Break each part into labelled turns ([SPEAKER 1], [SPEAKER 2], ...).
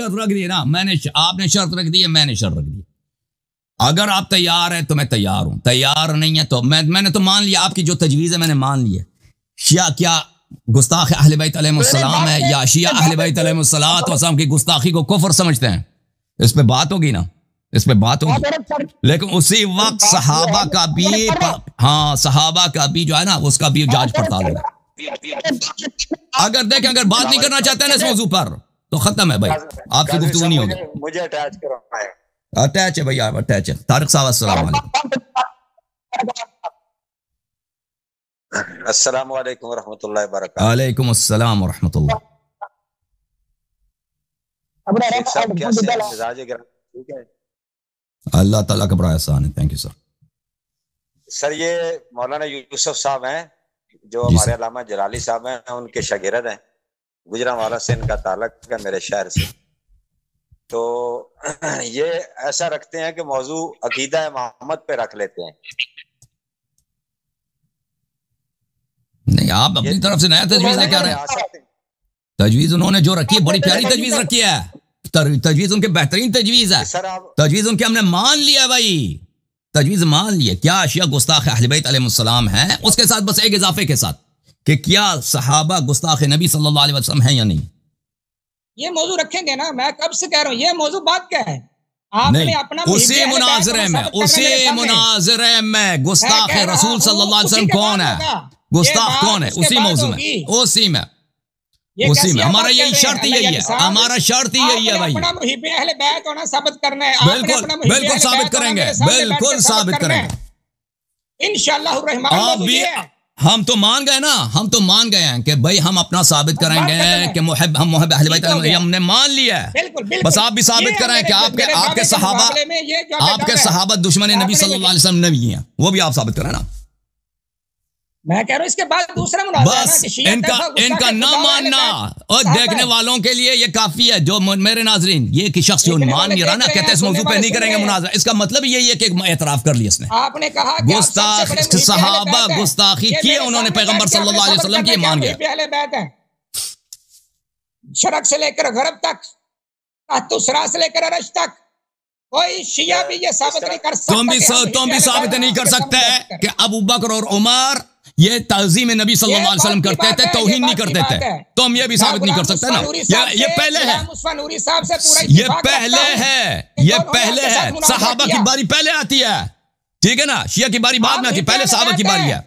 [SPEAKER 1] شرط رکھ دی نا، آپ نے شرط رکھ دی ہے، میں نے شرط رکھ دی. اگر آپ تیار ہیں تو میں تیار ہوں، تیار نہیں ہے تو میں نے تو مان لیا آپ کی جو تجویز ہے، میں نے مان لی ہے. شیعہ کیا گستاخ اہل بیت علیہ السلام ہے، یا شیعہ اہل بیت علیہ السلام کی گستاخی کو کفر سمجھتے ہیں؟ اس پہ بات ہوگی نا، اس پہ بات ہوگی. لیکن اسی وقت صحابہ کا بھی، ہاں صحابہ کا بھی جو ہے نا اس کا بھی جانچ پڑتال ہوگا. اگر دیکھیں اگر بات نہیں کرنا چاہتے ہیں اس موضوع پر تو ختم ہے بھائی، آپ سے گفتگو نہیں ہوگی.
[SPEAKER 2] مجھے اٹیچ کرو.
[SPEAKER 1] اٹیچ ہے بھائی، آپ اٹیچ ہے. طارق صاحب السلام علیکم.
[SPEAKER 2] السلام علیکم ورحمۃ اللہ وبرکاتہ.
[SPEAKER 1] وعلیکم السلام ورحمۃ اللہ.
[SPEAKER 2] شیخ صاحب کیسے ہیں؟ مزاج گرم ٹھیک ہے؟
[SPEAKER 1] اللہ تعالیٰ کا بڑا احسان ہے. Thank you sir.
[SPEAKER 2] سر یہ مولانا یوسف صاحب ہیں جو ہمارے علامہ جلالی صاحب ہیں، ان کے شاگرد ہیں. گجرانوالہ سے ان کا تعلق ہے، میرے شہر سے. تو یہ ایسا رکھتے ہیں کہ موضوع عقیدہ محمد پہ رکھ لیتے ہیں.
[SPEAKER 1] نہیں، آپ اپنی طرف سے نیا تجویز لے کے آ رہے ہیں. تجویز انہوں نے جو رکھی ہے بڑی پیاری تجویز رکھی ہے. تجویز ان کے بہترین تجویز ہے. تجویز ان کے ہم نے مان لیا بھائی، تجویز مان لیا. کیا شیعہ گستاخ اہل بیت علیہ السلام ہیں، اس کے ساتھ بس ایک اضافے کے ساتھ کہ کیا صحابہ گستاخ نبی صلی اللہ علیہ وسلم ہیں یا نہیں.
[SPEAKER 3] یہ موضوع رکھیں گے نا، میں کب سے کہہ رہا ہوں یہ موضوع بات کیا ہے. آپ نے اپنا
[SPEAKER 1] اسی مناظرے میں گستاخ رسول صلی اللہ علیہ وسلم کون ہے، گستاخ کون ہے، اسی موضوع میں، اسی میں ہمارا یہی شرط یہی ہے، ہمارا شرط یہی ہے بھائی.
[SPEAKER 3] محب اہل بیت ہونا ثابت کرنا ہے.
[SPEAKER 1] بالکل ثابت کریں گے، بالکل ثابت کریں گے
[SPEAKER 3] انشاءاللہ الرحمن.
[SPEAKER 1] آپ بھی ہم تو مان گئے نا، ہم تو مان گئے ہیں کہ بھائی ہم اپنا ثابت کریں گے کہ ہم محب اہل بیت ہم نے مان لیا ہے. بس آپ بھی ثابت کریں کہ آپ کے صحابہ دشمن نبی صلی اللہ علیہ وسلم نہیں ہیں، وہ بھی آپ ثابت کریں نا.
[SPEAKER 3] میں کہہ رہا ہوں اس کے بعد دوسرا مناظرہ
[SPEAKER 1] بس ان کا نہ ماننا اور دیکھنے والوں کے لیے یہ کافی ہے. جو میرے ناظرین یہ کہ شخص جو مان نہیں رہا نا، کہتے ہیں اس موضوع پہ نہیں کریں گے مناظرہ، اس کا مطلب یہی ہے کہ اعتراف کر لیا اس نے.
[SPEAKER 3] آپ نے کہا
[SPEAKER 1] گستاخ صحابہ گستاخی کی انہوں نے پیغمبر صلی اللہ علیہ وسلم کی مان گیا.
[SPEAKER 3] شرق سے لے کر غرب تک، تسرا سے لے کر عرش تک کوئی شیعہ بھی یہ ثابت نہیں کر سکتا.
[SPEAKER 1] تم بھی ثابت نہیں کر سکتے کہ ابو بکر اور عمر یہ تعظیم نبی صلی اللہ علیہ وسلم کرتے تھے، توہین نہیں کرتے تھے. تم یہ بھی ثابت نہیں کر سکتے نا. یہ پہلے ہے، یہ پہلے ہے، یہ پہلے ہے. صحابہ کی باری پہلے آتی ہے، ٹھیک ہے نا. شیعہ کی باری بعد میں آتی ہے، پہلے صحابہ کی باری ہے.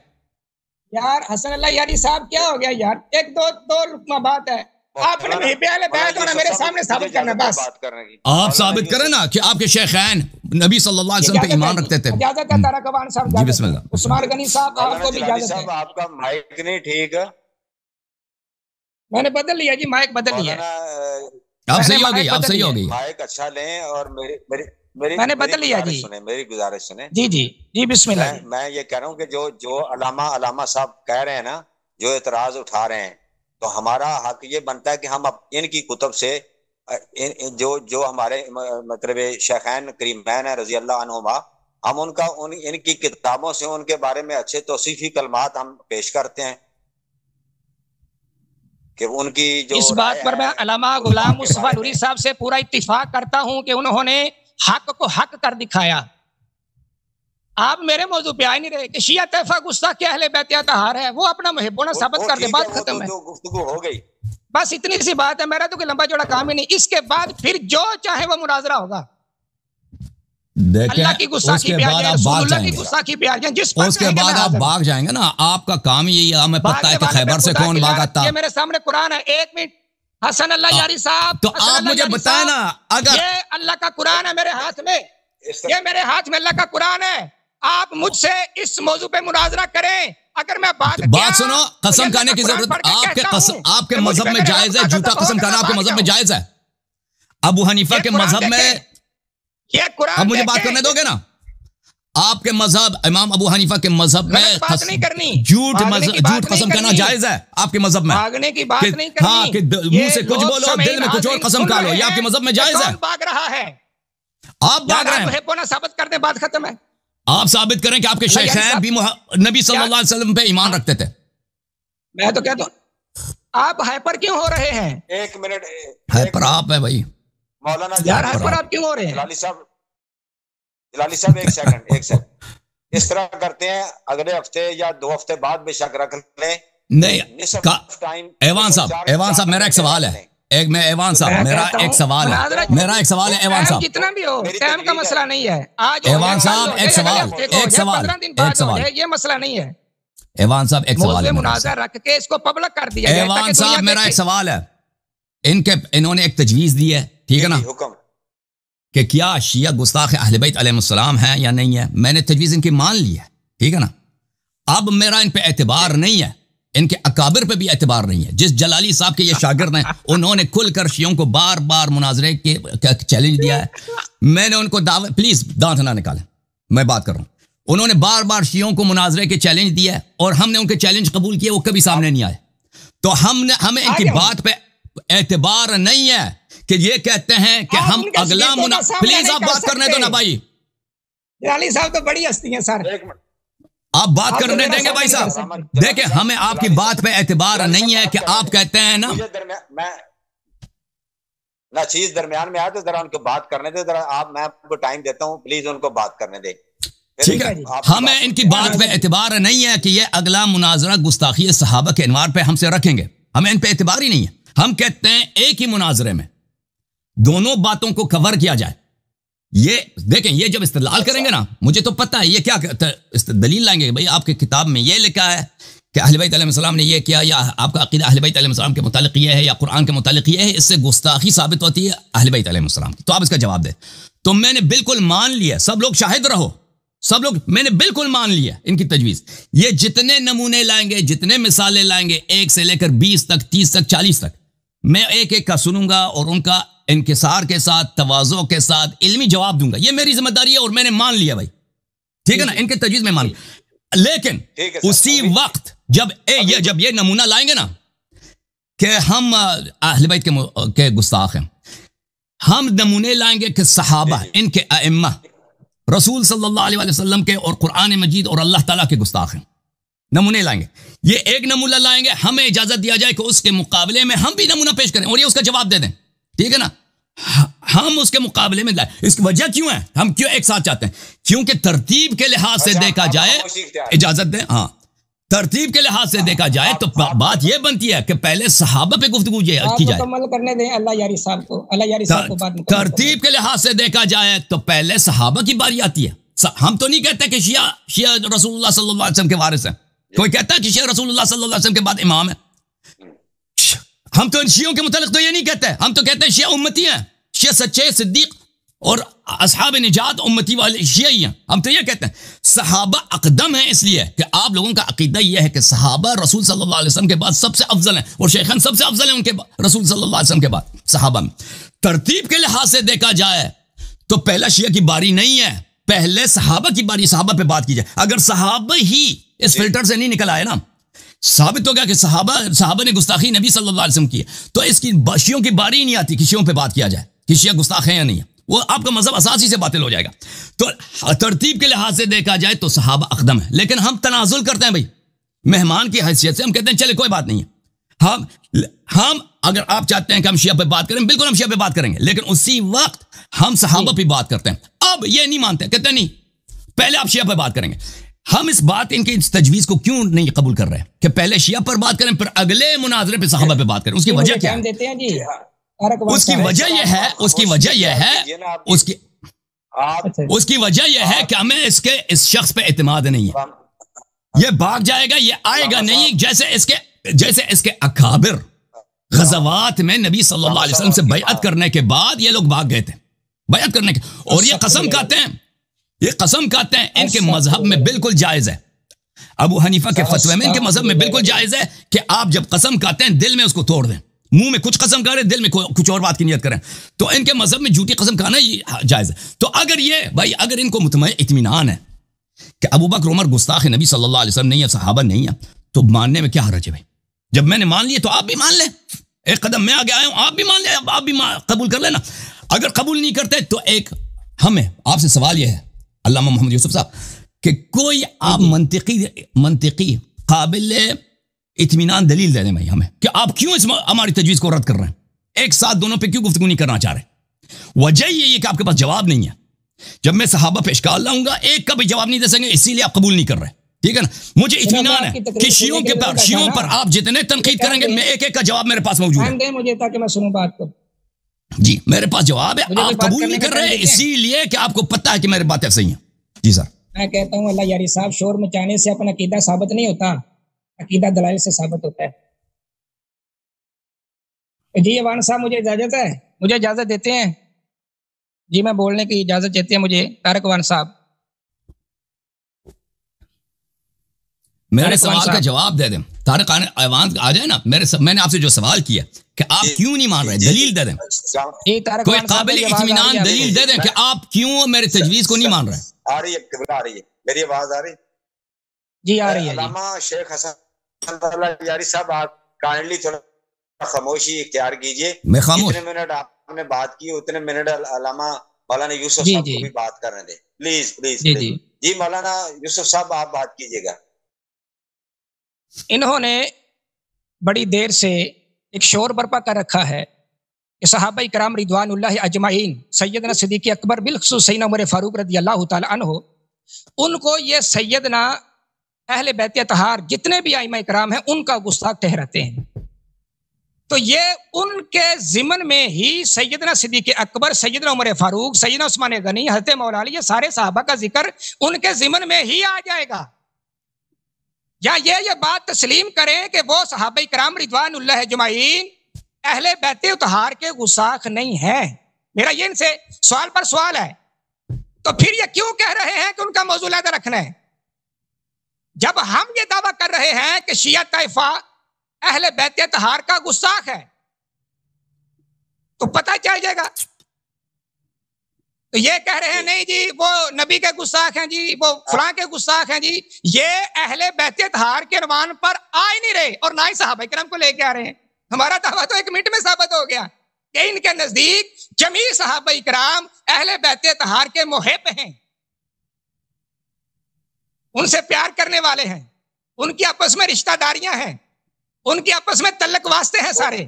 [SPEAKER 3] یار حسن اللہ یاری صاحب کیا ہو گیا یار، ایک دو رکمہ بات ہے. آپ نے محب اہل بیت ہونا میرے سامنے ثابت کرنا، بس
[SPEAKER 1] آپ ثابت کریں نا کہ آپ کے شیخین نبی صلی اللہ علیہ وسلم پہ ایمان رکھتے تھے.
[SPEAKER 3] اجازت ہے طارق ابان صاحب.
[SPEAKER 1] جی بسم اللہ.
[SPEAKER 3] عثمان غنی صاحب آپ کو بھی اجازت ہے.
[SPEAKER 2] آپ کا مائک نہیں ٹھیک ہے،
[SPEAKER 3] میں نے بدل لیا جی، مائک بدل لیا.
[SPEAKER 1] آپ صحیح ہو گئی، آپ صحیح ہو گئی.
[SPEAKER 2] مائک اچھا لیں اور
[SPEAKER 3] میں نے بدل لیا جی.
[SPEAKER 2] میری گزارش سنیں.
[SPEAKER 3] جی بسم اللہ.
[SPEAKER 2] میں یہ کہہ رہا ہوں کہ جو علامہ صاحب کہہ رہے ہیں نا، جو اعتراض اٹھا رہے ہیں، تو ہمارا حق یہ بنتا ہے کہ ہم ان کی کتب سے جو ہمارے مطلب شیخین کریمین ہیں رضی اللہ عنہما، ہم ان کی کتابوں سے ان کے بارے میں اچھے توصیفی کلمات ہم پیش کرتے ہیں کہ ان کی جو
[SPEAKER 3] اس بات پر میں علامہ غلام مصطفیٰ نوری صاحب سے پورا اتفاق کرتا ہوں کہ انہوں نے حق کو حق کر دکھایا. آپ میرے موضوع پہ آئے نہیں رہے کہ شیعہ طائفہ گستاخ اہل بیت طہار ہے، وہ اپنا محب ہونا ثابت کر دے، بات ختم ہے.
[SPEAKER 2] گفتگو ہو گئی،
[SPEAKER 3] بس اتنی سی بات ہے. میرا تو کوئی لمبا چوڑا کام ہی نہیں. اس کے بعد پھر جو چاہے وہ مناظرہ ہوگا. اللہ کی گستاخی پہ آ جائیں، رسول اللہ کی گستاخی پہ آ جائیں، جس پر
[SPEAKER 1] اس کے بعد آپ بھاگ جائیں گے نا. آپ کا کام یہی ہے، ہمیں پتہ ہے کہ خیبر سے کون بھاگا.
[SPEAKER 3] یہ میرے سامنے قرآن ہے. ایک منٹ حسن اللہ یاری صاحب،
[SPEAKER 1] تو آپ مجھے بتائیں نا، اگر
[SPEAKER 3] یہ اللہ کا قرآن ہے میرے ہاتھ میں، یہ میرے ہاتھ میں اللہ کا قرآن ہے. آپ مجھ سے اس موضوع پہ مناظرہ کریں. اگر میں بات
[SPEAKER 1] سنو، قسم کھانے کی ضرورت آپ کے مذہب میں جائز ہے جھوٹا قسم کھانا؟ آپ کے مذہب میں جائز ہے؟ ابو حنیفہ کے مذہب میں، اب مجھے بات کرنے دو گے نا. آپ کے مذہب امام ابو حنیفہ کے مذہب میں جھوٹ قسم کھانا جائز ہے آپ کے مذہب میں؟
[SPEAKER 3] بھاگنے کی بات نہیں کرنی.
[SPEAKER 1] ہاں کہ منہ سے کچھ بولو دل میں کچھ اور قسم کھا لو، یہ آپ کے مذہب میں جائز ہے؟
[SPEAKER 3] بھاگ رہا ہے،
[SPEAKER 1] آپ بھاگ رہے ہیں.
[SPEAKER 3] ثابت کر دیں، بات ختم ہے.
[SPEAKER 1] آپ ثابت کریں کہ آپ کے شیخین بھی نبی صلی اللہ علیہ وسلم پہ ایمان رکھتے تھے.
[SPEAKER 3] میں تو کہتا ہوں آپ ہائپر کیوں ہو رہے ہیں؟
[SPEAKER 2] ایک منٹ.
[SPEAKER 1] ہائپر آپ ہے بھائی.
[SPEAKER 2] مولانا
[SPEAKER 3] یار ہر پر آپ کیوں ہو رہے ہیں؟
[SPEAKER 2] جلالی صاحب ایک سیکنڈ اس طرح کرتے ہیں اگلے ہفتے یا 2 ہفتے بعد بے شک رکھ لیں.
[SPEAKER 1] نہیں ایوان صاحب میرا ایک سوال ہے. ایوان صاحب میرا ایک سوال ہے ایوان صاحب.
[SPEAKER 3] جتنا بھی ہو ٹائم کا مسئلہ نہیں ہے. آج
[SPEAKER 1] ایوان صاحب ایک سوال
[SPEAKER 3] یہ مسئلہ نہیں ہے.
[SPEAKER 1] ایوان صاحب ایک سوال ہے.
[SPEAKER 3] مناظر رکھ کے اس کو پبلک کر دیا جائے.
[SPEAKER 1] ایوان صاحب میرا ایک سوال ہے. انہوں نے ایک تجویز دی ہے, ٹھیک ہے نا, کہ کیا شیعہ گستاخ اہل بیت علیہ السلام ہیں یا نہیں ہے. میں نے تجویز ان کی مان لی ہے, ٹھیک ہے نا. اب میرا ان پہ اعتبار نہیں ہے, ان کے اکابر پہ بھی اعتبار نہیں ہے. جس جلالی صاحب کے یہ شاگرد ہیں انہوں نے کھل کر شیعوں کو بار بار مناظرے کے چیلنج دیا ہے. میں نے ان کو پلیز دانت نہ نکالیں, میں بات کر رہا ہوں. انہوں نے بار بار شیعوں کو مناظرے کے چیلنج دیا ہے اور ہم نے ان کے چیلنج قبول کیے, وہ کبھی سامنے نہیں آئے. تو ہمیں ان کی بات پہ اعتبار نہیں ہے کہ یہ کہتے ہیں کہ ہم اگلا پلیز آپ بات کرنے دو نا بھائی.
[SPEAKER 3] جلالی صاحب تو بڑی ہستی ہیں سر,
[SPEAKER 1] آپ بات کرنے دیں گے بھائی صاحب. دیکھیں ہمیں آپ کی بات پہ اعتبار نہیں ہے کہ آپ کہتے ہیں نا
[SPEAKER 2] چیز درمیان میں آئے تو ذرا ان کو بات کرنے دے. ذرا میں آپ کو ٹائم دیتا ہوں, پلیز ان کو بات کرنے دیں.
[SPEAKER 1] ٹھیک ہے, ہمیں ان کی بات پہ اعتبار نہیں ہے کہ یہ اگلا مناظرہ گستاخی صحابہ کے عنوان پہ ہم سے رکھیں گے. ہمیں ان پہ اعتبار ہی نہیں ہے. ہم کہتے ہیں ایک ہی مناظرے میں دونوں باتوں کو کور کیا جائے. یہ دیکھیں, یہ جب استدلال کریں گے نا, مجھے تو پتہ ہے یہ کیا دلیل لائیں گے. بھئی آپ کے کتاب میں یہ لکھا ہے کہ اہل بیت علیہ السلام نے یہ کیا, یا آپ کا عقیدہ اہل بیت علیہ السلام کے متعلق یہ ہے, یا قرآن کے متعلق یہ ہے, اس سے گستاخی ثابت ہوتی ہے اہل بیت علیہ السلام کی. تو آپ اس کا جواب دیں. تو میں نے بالکل مان لیا, سب لوگ شاہد رہو, سب لوگ, میں نے بالکل مان لیا ان کی تجویز. یہ جتنے نمونے لائیں گے, جتنے مثالیں لائیں گے, 1 سے لے کر 20 تک, 30 تک, 40 تک, میں ایک ایک کا سنوں گا اور ان کا انکسار کے ساتھ, تواضع کے ساتھ علمی جواب دوں گا. یہ میری ذمہ داری ہے اور میں نے مان لیا بھائی, ٹھیک ہے نا, ان کے تجویز میں مان. لیکن اسی وقت جب یہ نمونہ لائیں گے نا کہ ہم اہل بیت کے گستاخ ہیں, ہم نمونے لائیں گے کہ صحابہ, ان کے ائمہ, رسول صلی اللہ علیہ وسلم کے اور قرآن مجید اور اللہ تعالیٰ کے گستاخ ہیں, نمونے لائیں گے. یہ ایک نمونہ لائیں گے, ہمیں اجازت دیا جائے کہ اس کے مقابلے میں ہم بھی نمونہ پیش کریں اور یہ اس کا جواب دے دیں, ٹھیک ہے نا. ہم اس کے مقابلے میں لائیں. اس کی وجہ کیوں ہے, ہم کیوں ایک ساتھ چاہتے ہیں, کیونکہ ترتیب کے لحاظ سے دیکھا جائے, اجازت دیں, ہاں, ترتیب کے لحاظ سے دیکھا جائے تو بات یہ بنتی ہے کہ پہلے صحابہ پہ گفتگو کی جائے.
[SPEAKER 3] کرنے دیں اللہ یاری صاحب کو, اللہ یاری صاحب کو بات
[SPEAKER 1] ترتیب کے لحاظ سے دیکھا جائے تو پہلے صحابہ کی باری آتی ہے. ہم تو نہیں کہتے کہ شیعہ رسول اللہ صلی اللہ علیہ وسلم کے وارث ہیں. کوئی کہتا ہے کہ شیعہ رسول اللہ صلی اللہ علیہ وسلم کے بعد امام ہے. ہم تو ان شیعوں کے متعلق تو یہ نہیں کہتے, ہم تو کہتے ہیں شیعہ امتی ہیں, شیعہ سچے صدیق اور اصحاب نجات امتی والے شیعہ ہی ہیں. ہم تو یہ کہتے ہیں صحابہ اقدم ہیں, اس لیے کہ آپ لوگوں کا عقیدہ یہ ہے کہ صحابہ رسول صلی اللہ علیہ وسلم کے بعد سب سے افضل ہیں, اور شیخان سب سے افضل ہیں ان کے رسول صلی اللہ علیہ وسلم کے بعد صحابہ میں. ترتیب کے لحاظ سے دیکھا جائے تو پہلا شیعہ کی باری نہیں ہے, پہلے صحابہ کی باری, صحابہ پہ بات کی جائے. اگر صحابہ ہی اس فلٹر سے نہیں نکل آئے نا, ثابت ہو گیا کہ صحابہ نے گستاخی نبی صلی اللہ علیہ وسلم کی ہے, تو اس کی شیعوں کی باری ہی نہیں آتی کہ شیعوں پہ بات کیا جائے کہ شیعہ گستاخ ہیں یا نہیں ہے. وہ آپ کا مذہب اساسی سے باطل ہو جائے گا. تو ترتیب کے لحاظ سے دیکھا جائے تو صحابہ اقدم ہے, لیکن ہم تنازل کرتے ہیں بھائی, مہمان کی حیثیت سے ہم کہتے ہیں چلے کوئی بات نہیں ہے. ہم اگر آپ چاہتے ہیں کہ ہم شیعہ پہ بات کریں, بالکل ہم شیعہ پہ بات کریں گے, لیکن اسی وقت ہم صحابہ پہ بات کرتے ہیں. اب یہ نہیں مانتے, کہتے نہیں پہلے آپ شیعہ پہ بات کریں گے. ہم اس بات, ان کی اس تجویز کو کیوں نہیں قبول کر رہے کہ پہلے شیعہ پر بات کریں پھر اگلے مناظرے پہ صحابہ پہ بات کریں؟ اس کی وجہ کیا ہے؟ اس کی وجہ یہ ہے کہ ہمیں اس شخص پہ اعتماد نہیں ہے. یہ بھاگ جائے گا, یہ آئے گا نہیں, جیسے اس کے اکابر غزوات میں نبی صلی اللہ علیہ وسلم سے بیعت کرنے کے بعد یہ لوگ بھاگ گئے تھے بیعت کرنے کے, اور یہ قسم کہتے ہیں ان کے مذہب میں بالکل جائز ہے. ابو حنیفہ کے فتوے میں ان کے مذہب میں بالکل جائز ہے کہ آپ جب قسم کھاتے ہیں دل میں اس کو توڑ دیں, منہ میں کچھ قسم کریں, دل میں کچھ اور بات کی نیت کریں. تو ان کے مذہب میں جھوٹی قسم کھانا جائز ہے. تو اگر ان کو اطمینان ہے کہ ابو بکر عمر گستاخ نبی صلی اللہ علیہ وسلم نہیں ہے, صحابہ نہیں ہے, تو ماننے میں کیا حرج ہے بھائی؟ جب میں نے مان لیے تو آپ بھی مان لیں, ایک قدم میں آگے آیا ہوں, آپ بھی مان لیں, آپ بھی قبول کر لینا. اگر قبول نہیں کرتے تو ہمیں آپ سے سوال یہ ہے علامہ محمد یوسف صاحب کہ کوئی آپ منطقی قابل اطمینان دلیل دے دیں بھائی ہمیں کہ آپ کیوں ہماری تجویز کو رد کر رہے ہیں, ایک ساتھ دونوں پہ کیوں گفتگو نہیں کرنا چاہ رہے. وجہ یہ ہے کہ آپ کے پاس جواب نہیں ہے. جب میں صحابہ پہ اشکال لاؤں گا ایک کا بھی جواب نہیں دے سکیں گے, اسی لیے آپ قبول نہیں کر رہے. ٹھیک ہے نا, مجھے اطمینان ہے کہ شیعوں پر آپ جتنے تنقید کریں گے میں ایک ایک کا جواب میرے پاس موجود ہے.
[SPEAKER 3] مجھے تاکہ میں سنوں بات کو.
[SPEAKER 1] جی میرے پاس جواب ہے, آپ قبول نہیں کر رہے اسی لیے کہ آپ کو پتہ ہے کہ میری باتیں صحیح ہیں. جی سر,
[SPEAKER 3] میں کہتا ہوں اللہ یاری صاحب, شور مچانے سے اپنا عقیدہ ثابت نہیں ہوتا, عقیدہ دلائل سے ثابت ہوتا ہے. جی ایوان صاحب مجھے اجازت ہے, مجھے اجازت دیتے ہیں جی, میں بولنے کی اجازت دیتے ہیں مجھے طارق ایوان صاحب.
[SPEAKER 1] میرے سوال کا جواب دے دیں. طارق ایوان آ جائے نا, میں نے آپ سے جو سوال کیا کہ آپ کیوں نہیں مان رہے, دلیل دے دیں, کوئی قابل اطمینان دلیل دے دیں کہ آپ کیوں میرے تجویز کو نہیں مان رہے.
[SPEAKER 2] آ رہی ہے, آ رہی ہے میری آواز آ رہی؟
[SPEAKER 3] جی آ رہی ہے.
[SPEAKER 2] علامہ شیخ حسن یاری صاحب آپ کائنڈلی تھوڑا خاموشی اختیار کیجئے.
[SPEAKER 1] میں خاموش.
[SPEAKER 2] جتنے منٹ آپ نے بات کی اتنے منٹ علامہ مولانا یوسف صاحب کو بھی بات کرنے دیں پلیز پلیز. جی مولانا یوسف صاحب آپ بات کیجئے گا.
[SPEAKER 3] انہوں نے بڑی دیر سے ایک شور برپا کر رکھا ہے کہ صحابہ کرام رضوان اللہ اجمعین, سیدنا صدیق اکبر بالخصوص سیدنا عمر فاروق رضی اللہ تعالی عنہ, ان کو یہ سیدنا اہل بیت اطہار جتنے بھی ائمہ کرام ہیں ان کا گستاخ ٹھہراتے ہیں. تو یہ ان کے ضمن میں ہی سیدنا صدیق اکبر, سیدنا عمر فاروق, سیدنا عثمان غنی, حضرت مولا علی, یہ سارے صحابہ کا ذکر ان کے ضمن میں ہی آ جائے گا. یا یہ بات تسلیم کریں کہ وہ صحابہ کرام رضوان اللہ اجمعین اہل بیت اطہار کے گستاخ نہیں ہیں. میرا یہ ان سے سوال پر سوال ہے, تو پھر یہ کیوں کہہ رہے ہیں کہ ان کا موضوع علیحدہ رکھنا ہے, جب ہم یہ دعویٰ کر رہے ہیں کہ شیعہ طائفہ اہل بیت اطہار کا گستاخ ہے تو پتہ چل جائے گا. تو یہ کہہ رہے ہیں نہیں جی وہ نبی کے گستاخ ہیں, جی وہ فلاں کے گستاخ ہیں, جی یہ اہل بیت اطہار کے عنوان پر آ ہی نہیں رہے اور نہ ہی صحابہ کرام کو لے کے آ رہے ہیں. ہمارا دعویٰ تو ایک منٹ میں ثابت ہو گیا کہ ان کے نزدیک جمیع صحابہ کرام اہل بیت اطہار کے محب ہیں, ان سے پیار کرنے والے ہیں, ان کی آپس میں رشتہ داریاں ہیں, ان کی آپس میں تعلق واسطے ہیں سارے.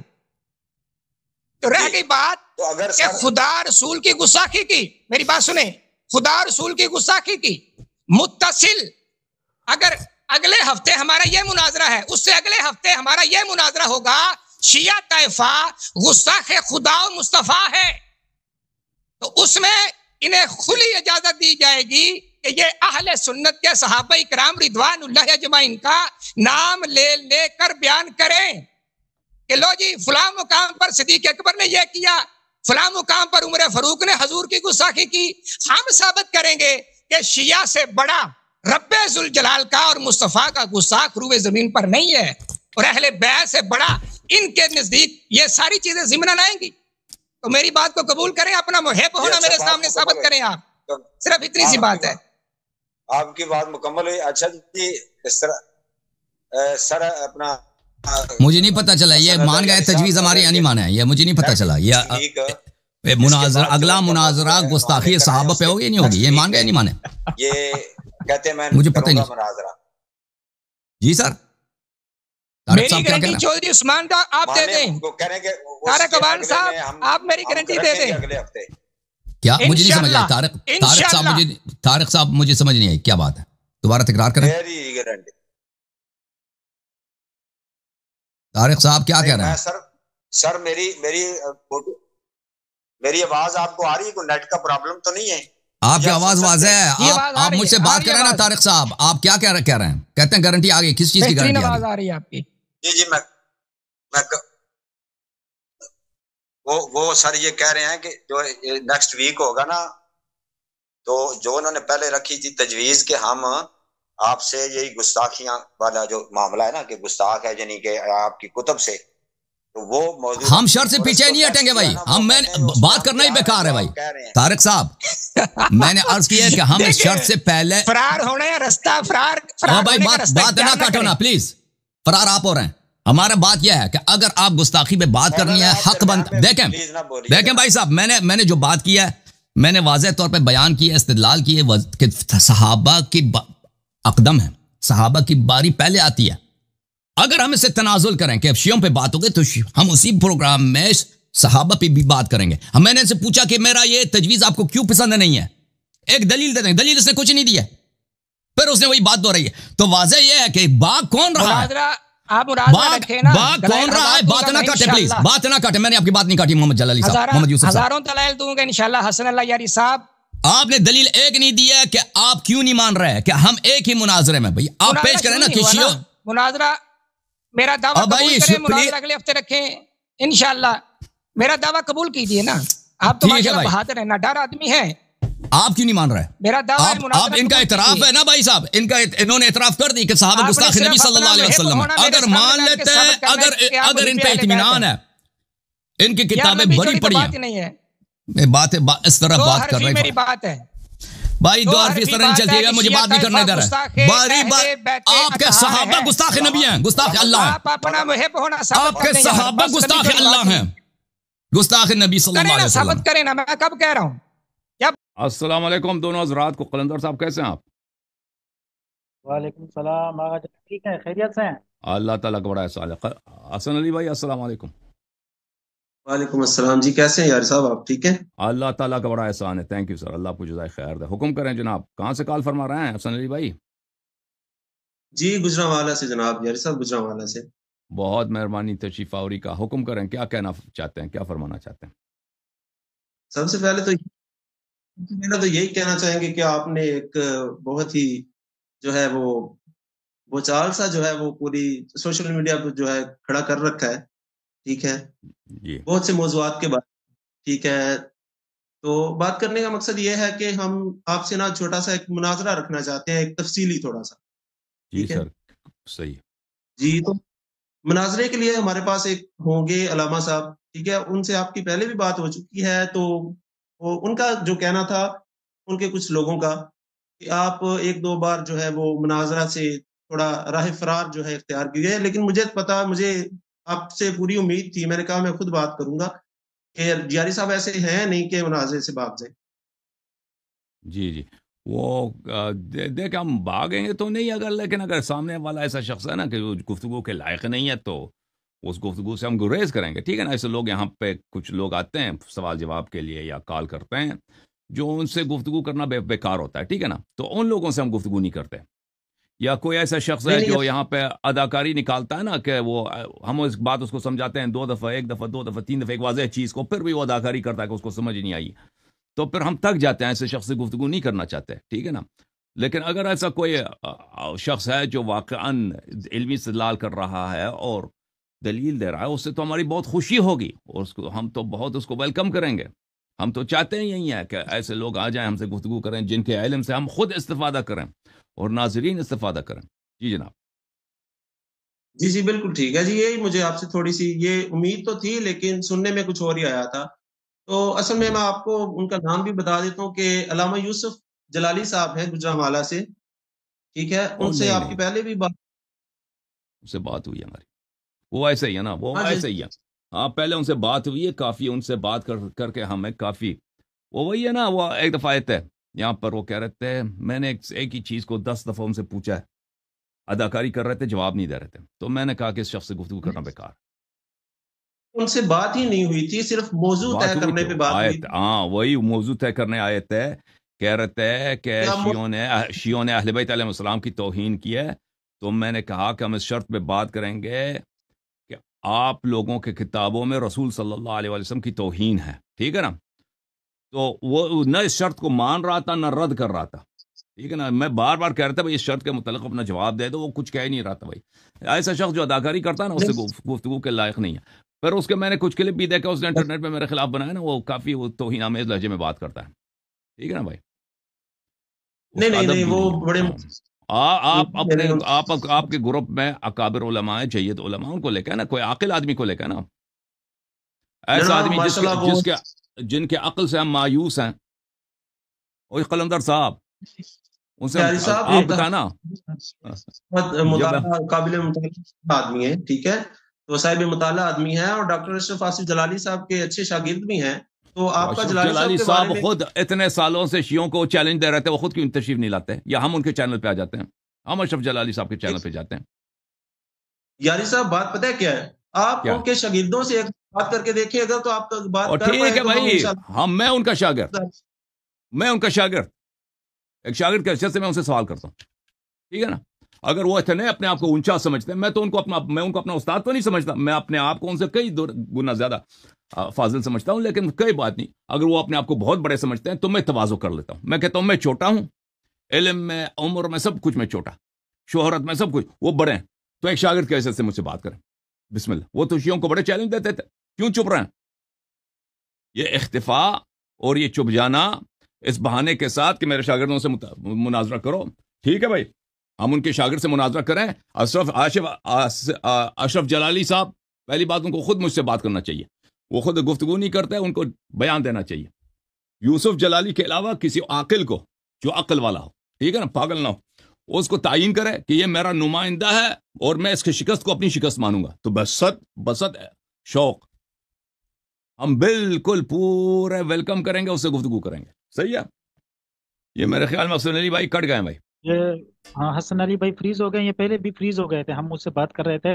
[SPEAKER 3] تو رہ گئی بات کہ خدا رسول کی گستاخی کی, میری بات سنیں, خدا رسول کی گستاخی کی متصل اگر اگلے ہفتے ہمارا یہ مناظرہ ہے, اس سے اگلے ہفتے ہمارا یہ مناظرہ ہوگا شیعہ طائفہ گستاخ خدا و مصطفیٰ ہے, تو اس میں انہیں کھلی اجازت دی جائے گی کہ یہ اہل سنت کے صحابہ کرام رضوان اللہ اجمعین کا نام لے کر بیان کریں کہ لو جی فلاں مقام پر صدیق اکبر نے یہ کیا, فلاں مقام پر عمر فاروق نے حضور کی گستاخی کی. ہم ثابت کریں گے کہ شیعہ سے بڑا رب ذوالجلال کا اور مصطفیٰ کا گستاخ روئے زمین پر نہیں ہے, اور اہل بیت سے بڑا ان کے نزدیک یہ ساری چیزیں ضمن آئیں گی. تو میری بات کو قبول کریں, اپنا محب ہونا میرے سامنے ثابت کریں. آپ صرف اتنی سی بات ہے.
[SPEAKER 2] آپ کی بات مکمل ہوئی. اچھا جی اس طرح سر اپنا
[SPEAKER 1] مجھے نہیں پتا چلا یہ مان گئے تجویز ہماری یا نہیں مانا ہے, یہ مجھے نہیں پتا چلا. یہ مناظرہ اگلا مناظرہ گستاخی صحابہ پہ ہوگی نہیں ہوگی, یہ مان گئے نہیں مانے,
[SPEAKER 2] یہ کہتے ہیں
[SPEAKER 1] مجھے پتہ نہیں. جی سر
[SPEAKER 3] میری گارنٹی چودھری عثمان کا آپ دے دیں, طارق ایوان صاحب آپ میری گارنٹی دے دیں.
[SPEAKER 1] کیا مجھے نہیں سمجھ آئی طارق صاحب مجھے سمجھ نہیں آئی کیا بات ہے, دوبارہ تکرار کریں. طارق صاحب کیا کہہ رہے ہیں؟
[SPEAKER 2] سر میری آواز آپ کو آ رہی ہے, کوئی نیٹ کا پرابلم تو نہیں ہے؟
[SPEAKER 1] آپ کی آواز واضح ہے, آپ مجھ سے بات کریں نا طارق صاحب, آپ کیا کہہ رہے ہیں؟ کہتے ہیں گارنٹی آگئی, کس چیز کی گارنٹی
[SPEAKER 3] آواز آ رہی ہے آپ کی؟
[SPEAKER 2] جی میں وہ سر یہ کہہ رہے ہیں کہ جو نیکسٹ ویک ہوگا نا, تو جو انہوں نے پہلے رکھی تھی تجویز کہ ہم آپ سے یہی گستاخیاں والا جو معاملہ ہے نا کہ گستاخ ہے یعنی کہ آپ کی کتب سے, تو وہ موضوع
[SPEAKER 1] ہم شرط سے پیچھے نہیں ہٹیں گے بھائی, ہم میں بات کرنا ہی بیکار ہے بھائی. طارق صاحب میں نے عرض کیا ہے کہ ہم اس شرط سے پہلے
[SPEAKER 3] فرار ہونے رستہ فرار
[SPEAKER 1] بھائی بات نہ کاٹو نا پلیز, فرار آپ ہو رہے ہیں. ہمارا بات یہ ہے کہ اگر آپ گستاخی پہ بات کرنی ہے حق بند, دیکھیں بھائی صاحب میں نے جو بات کیا ہے میں نے واضح طور پہ بیان کیا, استدلال کیے کہ صحابہ کی اقدم ہے, صحابہ کی باری پہلے آتی ہے. اگر ہم اس سے تنازل کریں کہ اب شیعوں پہ بات ہو گئی تو ہم اسی پروگرام میں صحابہ پہ بھی بات کریں گے. میں نے ان سے پوچھا کہ میرا یہ تجویز آپ کو کیوں پسند نہیں ہے, ایک دلیل دے دیں. دلیل اس نے کچھ نہیں دیا, پھر اس نے وہی بات دو رہی ہے. تو واضح یہ ہے کہ باغ کون رہا ہے, باغ کون رہا ہے. بات نہ کاٹے پلیز, بات نہ کاٹے. میں نے آپ کی بات نہیں کاٹی محمد جلالی صاحب, محمد یوسف صاحب.
[SPEAKER 3] ہزاروں دلائل دوں گا انشاءاللہ حسن اللہ یاری صاحب.
[SPEAKER 1] آپ نے دلیل ایک نہیں دیا کہ آپ کیوں نہیں مان رہے کہ ہم ایک ہی مناظرے میں. بھائی آپ پیش کریں نا کہ شیعہ
[SPEAKER 3] مناظرہ, میرا دعویٰ قبول کریں, مناظرہ اگلے ہفتے رکھیں انشاءاللہ. میرا دعویٰ قبول کیجئے نا. آپ تو ماشاءاللہ بہادر ہیں, نہ ڈر آدمی ہے.
[SPEAKER 1] آپ کیوں نہیں مان رہے؟
[SPEAKER 3] میرا دعویٰ
[SPEAKER 1] آپ ان کا اعتراف ہے نا بھائی صاحب, انہوں نے اعتراف کر دی کہ صحابہ گستاخ نبی صلی اللہ علیہ وسلم. اگر مان لیتے ہیں, اگر ان پہ اطمینان ہے, ان کی کتابیں بڑی پڑی ہیں, بات اس طرح بات کر رہے
[SPEAKER 3] میری بات ہے
[SPEAKER 1] بھائی. دو حرف اس طرح نہیں چلتی ہے, مجھے بات نہیں کرنے دے رہے. باری بار آپ کے صحابہ گستاخ نبی ہیں, گستاخ اللہ ہیں. آپ کے صحابہ گستاخ اللہ ہیں, گستاخ نبی صلی اللہ علیہ وسلم.
[SPEAKER 3] ثابت کریں نا, میں کب کہہ رہا ہوں.
[SPEAKER 4] السلام علیکم دونوں حضرات کو. قلندر صاحب کیسے ہیں آپ؟
[SPEAKER 5] وعلیکم السلام. آقا جان ٹھیک ہے, خیریت سے ہیں؟
[SPEAKER 4] اللہ تعالیٰ کا بڑا احسان ہے. حسن علی بھائی السلام علیکم.
[SPEAKER 6] وعلیکم السلام جی, کیسے ہیں یار صاحب, آپ ٹھیک ہیں؟
[SPEAKER 4] اللہ تعالیٰ کا بڑا احسان ہے. تھینک یو سر, اللہ آپ کو جزائے خیر دے. حکم کریں جناب, کہاں سے کال فرما رہے ہیں حسن علی بھائی؟
[SPEAKER 6] جی گجرانوالہ سے جناب, یار صاحب گجرانوالہ سے.
[SPEAKER 4] بہت مہربانی تشریف آوری کا. حکم کریں, کیا کہنا چاہتے ہیں, کیا فرمانا چاہتے ہیں؟
[SPEAKER 6] سب سے پہلے تو یہی کہنا چاہیں گے کہ آپ نے ایک بہت ہی جو ہے وہ چال سا جو ہے وہ پوری سوشل میڈیا پہ جو ہے کھڑا کر رکھا ہے. ٹھیک ہے
[SPEAKER 4] جی,
[SPEAKER 6] بہت سے موضوعات کے بارے. ٹھیک ہے, تو بات کرنے کا مقصد یہ ہے کہ ہم آپ سے نا چھوٹا سا ایک مناظرہ رکھنا چاہتے ہیں, ایک تفصیلی تھوڑا سا.
[SPEAKER 4] جی سر, صحیح.
[SPEAKER 6] جی, تو مناظرے کے لیے ہمارے پاس ایک ہوں گے علامہ صاحب. ٹھیک ہے, ان سے آپ کی پہلے بھی بات ہو چکی ہے. تو ان کا جو کہنا تھا, ان کے کچھ لوگوں کا, کہ آپ ایک دو بار جو ہے وہ مناظرہ سے تھوڑا راہ فرار جو ہے اختیار کی گئے. لیکن مجھے آپ سے پوری امید تھی, میں نے کہا میں خود بات کروں گا کہ جیاری صاحب ایسے ہیں نہیں کہ مناظرے سے بھاگ جائیں.
[SPEAKER 4] جی, وہ دیکھ ہم بھاگیں گے تو نہیں, لیکن سامنے والا ایسا شخص ہے نا کہ وہ گفتگو کے لائق نہیں ہے, تو اس گفتگو سے ہم گریز کریں گے. ٹھیک ہے نا, ایسے لوگ یہاں پہ کچھ لوگ آتے ہیں سوال جواب کے لیے یا کال کرتے ہیں, جو ان سے گفتگو کرنا بیکار ہوتا ہے. ٹھیک ہے نا, تو ان لوگوں سے ہم گفتگو نہیں کرتے. یا کوئی ایسا شخص ہے جو یہاں پہ اداکاری نکالتا ہے نا, کہ وہ ہم اس بات اس کو سمجھاتے ہیں 2 دفعہ 1 دفعہ 2 دفعہ 3 دفعہ ایک واضح چیز کو, پھر بھی وہ اداکاری کرتا ہے کہ اس کو سمجھ نہیں آئی, تو پھر ہم تک جاتے ہیں, ایسے شخص سے گفتگو نہیں کرنا چاہتے. ٹھیک ہے نا, لیکن اگر ایسا کوئی شخص ہے جو واقعاً علمی استدلال کر رہا ہے اور دلیل دے رہا ہے, اس سے تو ہماری بہت خوشی ہوگی, اور اس کو ہم تو بہت اس کو ویلکم کریں گے. ہم تو چاہتے ہیں یہی ہے کہ ایسے لوگ آ جائیں, ہم سے گفتگو کریں, جن کے علم سے ہم خود استفادہ کریں اور ناظرین استفادہ کریں. جی جناب.
[SPEAKER 6] جی بالکل ٹھیک ہے جی. یہی مجھے آپ سے تھوڑی سی یہ امید تو تھی, لیکن سننے میں کچھ اور ہی آیا تھا. تو اصل میں آپ کو ان کا نام بھی بتا دیتا ہوں کہ علامہ یوسف جلالی صاحب ہیں گجرانوالہ سے. ٹھیک ہے, ان سے آپ کی پہلے بھی
[SPEAKER 4] بات ہوئی ہماری. وہ ایسے ہی ہے نا, وہ ایسے ہی ہے. ہاں, پہلے ان سے بات ہوئی ہے کافی, ان سے بات کر کے ہمیں کافی, وہ وہی ہے نا. وہ ایک دفعہ آئے تھے یہاں پر, وہ کہہ رہے تھے, میں نے ایک ہی چیز کو 10 دفعہ ان سے پوچھا ہے, اداکاری کر رہے تھے, جواب نہیں دے رہے تھے. تو میں نے کہا کہ اس شخص سے گفتگو کرنا بیکار.
[SPEAKER 6] ان سے بات ہی نہیں ہوئی تھی, صرف موضوع طے کرنے پہ بات ہوئی.
[SPEAKER 4] ہاں, وہی موضوع طے کرنے آئے تھے. کہہ رہے تھے کہ شیعوں نے اہل بیت علیہ السلام کی توہین کی ہے. تو میں نے کہا کہ ہم اس شرط پہ بات کریں گے کہ آپ لوگوں کے کتابوں میں رسول صلی اللہ علیہ وسلم کی توہین ہے. ٹھیک ہے نا, تو وہ نہ اس شرط کو مان رہا تھا نہ رد کر رہا تھا. ٹھیک ہے نا, میں بار بار کہہ رہا تھا بھائی اس شرط کے متعلق اپنا جواب دے دو, وہ کچھ کہہ ہی نہیں رہا تھا. بھائی ایسا شخص جو اداکاری کرتا ہے نا, اس سے گفتگو کے لائق نہیں ہے. پھر اس کے میں نے کچھ کلپ بھی دیکھا, اس نے انٹرنیٹ پہ میرے خلاف بنایا نا, وہ کافی وہ توہین آمیز لہجے میں بات کرتا ہے. ٹھیک ہے نا بھائی,
[SPEAKER 6] نہیں وہ بڑے
[SPEAKER 4] آپ کے گروپ میں اکابر علماء ہیں, جید علماء, ان کو لے کے نا, کوئی عاقل آدمی کو لے کے نا, ایسا آدمی جن کے عقل سے ہم مایوس ہیں. اور قلندر صاحب, ان سے آپ بتانا,
[SPEAKER 6] قابل مطالعہ آدمی ہے. ٹھیک ہے, تو صاحب مطالعہ آدمی ہے, اور ڈاکٹر اشرف آصف جلالی صاحب کے اچھے شاگرد بھی ہیں. تو آپ کا
[SPEAKER 4] جلالی صاحب خود اتنے سالوں سے شیعوں کو چیلنج دے رہے تھے, وہ خود کیوں تشریف نہیں لاتے, یا ہم ان کے چینل پہ آ جاتے ہیں, ہم اشرف جلالی صاحب کے چینل پہ جاتے ہیں.
[SPEAKER 6] یاری صاحب بات پتہ ہے کیا ہے, آپ
[SPEAKER 4] کیا؟
[SPEAKER 6] ان کے شاگردوں سے ایک بات کر کے دیکھیں، اگر تو آپ بات
[SPEAKER 4] اور
[SPEAKER 6] کر
[SPEAKER 4] ٹھیک
[SPEAKER 6] پائے
[SPEAKER 4] ہے
[SPEAKER 6] تو ہم
[SPEAKER 4] بھائی،
[SPEAKER 6] انشاءاللہ
[SPEAKER 4] میں ان کا شاگرد، ایک شاگرد کے حیثیت سے میں ان سے سوال کرتا ہوں، ٹھیک ہے نا؟ اگر وہ اتنے اپنے آپ کو اونچا سمجھتے ہیں، میں تو ان کو اپنا استاد تو نہیں سمجھتا، میں اپنے آپ کو ان سے کئی گنا زیادہ فاضل سمجھتا ہوں، لیکن کوئی بات نہیں، اگر وہ اپنے آپ کو بہت بڑے سمجھتے ہیں تو میں تواضع کر لیتا ہوں، میں کہتا ہوں میں چھوٹا ہوں، علم میں، عمر میں، سب کچھ میں چھوٹا، شہرت میں، سب کچھ وہ بڑے ہیں، تو ایک شاگرد کی حیثیت سے مجھ سے بات کریں، بسم اللہ۔ وہ تو شیعوں کو بڑے چیلنج دیتے تھے، کیوں چپ رہے ہیں؟ یہ اختفاء اور یہ چپ جانا اس بہانے کے ساتھ کہ میرے شاگردوں سے مناظرہ کرو، ٹھیک ہے بھائی، ہم ان کے شاگرد سے مناظرہ کریں۔ اشرف جلالی صاحب، پہلی بات ان کو خود مجھ سے بات کرنا چاہیے، وہ خود گفتگو نہیں کرتے، ان کو بیان دینا چاہیے۔ یوسف جلالی کے علاوہ کسی عاقل کو، جو عقل والا ہو، ٹھیک ہے نا، پاگل نہ ہو، اس کو تعین کرے کہ یہ میرا نمائندہ ہے اور میں اس کی شکست کو اپنی شکست مانوں گا، تو بسط شوق ہم بالکل پورے ویلکم کریں گے، اس سے گفتگو کریں گے، صحیح ہے؟ یہ میرے خیال میں حسن علی بھائی کٹ گئے ہیں بھائی۔
[SPEAKER 5] یہ ہاں حسن علی بھائی فریز ہو گئے، یہ پہلے بھی فریز ہو گئے تھے، ہم مجھ سے بات کر رہے تھے